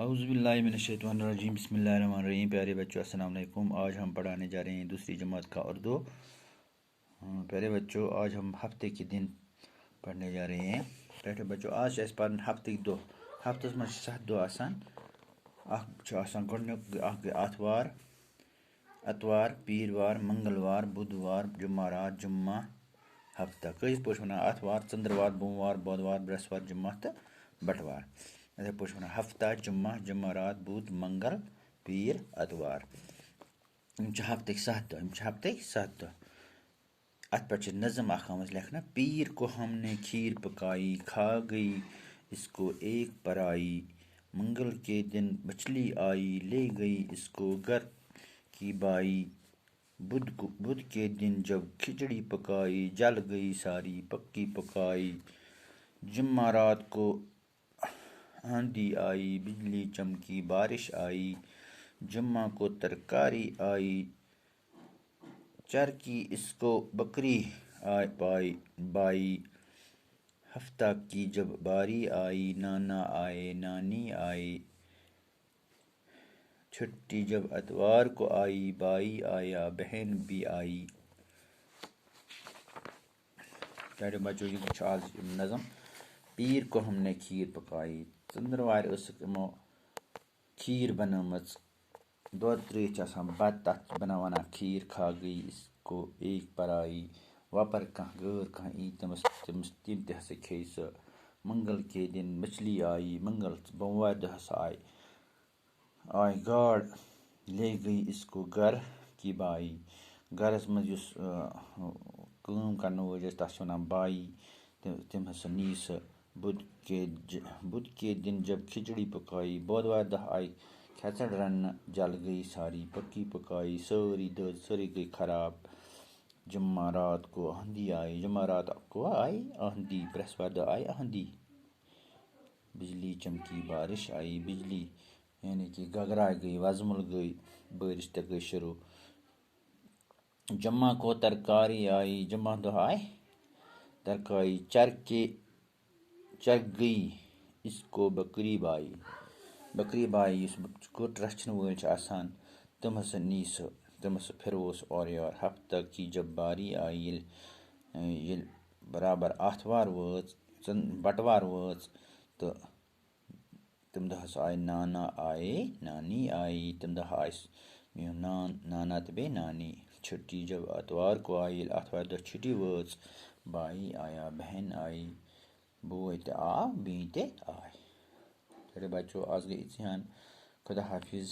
اعوذ باللہ من الشیطان الرجیم، بسم اللہ الرحمن الرحیم۔ پیارے بچوں السلام علیکم۔ آج ہم پڑھانے جا رہے ہیں دوسری جماعت کا اردو۔ پیارے بچوں، آج ہم ہفتے کے دن پڑھنے جا رہے ہیں۔ پیارے بچوں، آج اس پر ہفتے دو ہفتس من 7 دو آسان۔ گۄڈنیُک اتوار، پیروار، منگلوار، بدوار، جمعرات، جمعہ، ہفتہ۔ کٲشِر پٲٹھۍ وَنان اتوار، ژٔنٛدٕروار، بوموار، بۄدوار، برٛٮ۪سوار، جمعہ تہٕ بٹوار۔ یِتھَے پٲٹھۍ وَنان ہفتہ، جمعہ، جمعرات، بُد، منگل، پیٖر، اتوار۔ یِم چھِ ہفتٕکۍ 7 دۄہ۔ اَتھ پٮ۪ٹھ چھِ نظم اکھ آمٕژ لیکھنہٕ: پیر کو ہم نے کھیر پکائی، کھا گئی اس کو ایک پرائی۔ منگل کے دن مچھلی آئی، لے گئی اس کو گھر کی بائی۔ بدھ کے دن جب کھچڑی پکائی، جل گئی ساری پکی پکائی۔ جمعہ رات کو آندھی آئی، بجلی چمکی، بارش آئی۔ جمعہ کو ترکاری آئی، چر کی اس کو بکری بائی۔ ہفتہ کی جب باری آئی، نانا آئے، نانی آئی۔ چھٹی جب اتوار کو آئی، بھائی آیا، بہن بھی آئی۔ پیارے بچوں، یہ چھُ آز نظم: پیٖر کو ہم نے کھیٖر پکائی۔ ژٔنٛدٕروارِ ٲسٕکھ یِمو کھیٖر بنٲومٕژ، دۄد ترٛٲیِتھ چھِ آسان بَتہٕ، تَتھ چھِ وَنان کھیٖر، کھا گئی اس کو ایک پرائی۔ وۄپَر کانٛہہ غٲر کانٛہہ ای تِم تہِ ہسا کھیٚیہِ سُہ۔ منگل کے دن مچھلی آئی، بوموارِ دۄہ ہسا آے گاڈ، لے گئی اس کو گھر کی بائی۔ گَرَس منٛز یُس کٲم کَرن وٲج ٲسۍ تَتھ چھِ وَنان بائی، تِم ہسا نی سۄ۔ بدھ کے دن جب کھچڑی پکائی، بودوارِ دۄہ آیہِ کھٮ۪ژر رننہٕ، جل گئی ساری پکی پکائی، سٲری دٔج، سٲرٕے گٔے خراب۔ جمعہ رات کو آندھی آئی، جمعہ رات کو آئی آندھی، برٛٮ۪سوارِ دۄہ آیہِ آندھی۔ بجلی چمکی، بارش آئی، بجلی یعنی کہ گگراے گئی، وزمُل گئی، بٲرِش تہِ گٔے شروع۔ جمعہ کو ترکاری آئی، جمعہ دۄہ آیہِ ترکاری۔ چر گئی اس کو بکری بائی۔ بکری بائی یُس گُٹ رچھن وٲلۍ چھِ آسان، تِم ہسا نی سُہ، تِم ہسا پھِروو سُہ اورٕ یورٕ۔ ہفتہ کی جب باری آئی، ییٚلہِ برابر آتھوار وٲژ، بٹوار وٲژ تہٕ تمہِ دۄہ ہسا آیہِ نانا آیے، نانی آیی۔ تمہِ دۄہ آیہِ میون نانا تہٕ بیٚیہِ نانی۔ چھُٹی جب اتوار کو آیہِ، ییٚلہِ آتھوارِ دۄہ چھُٹی وٲژ، بھائی آیا، بہن آئی، بوے تہِ آو، بیٚنہِ تہِ آے۔ چلے بچو، آز گٔے اِژی ہن۔ خدا حافظ۔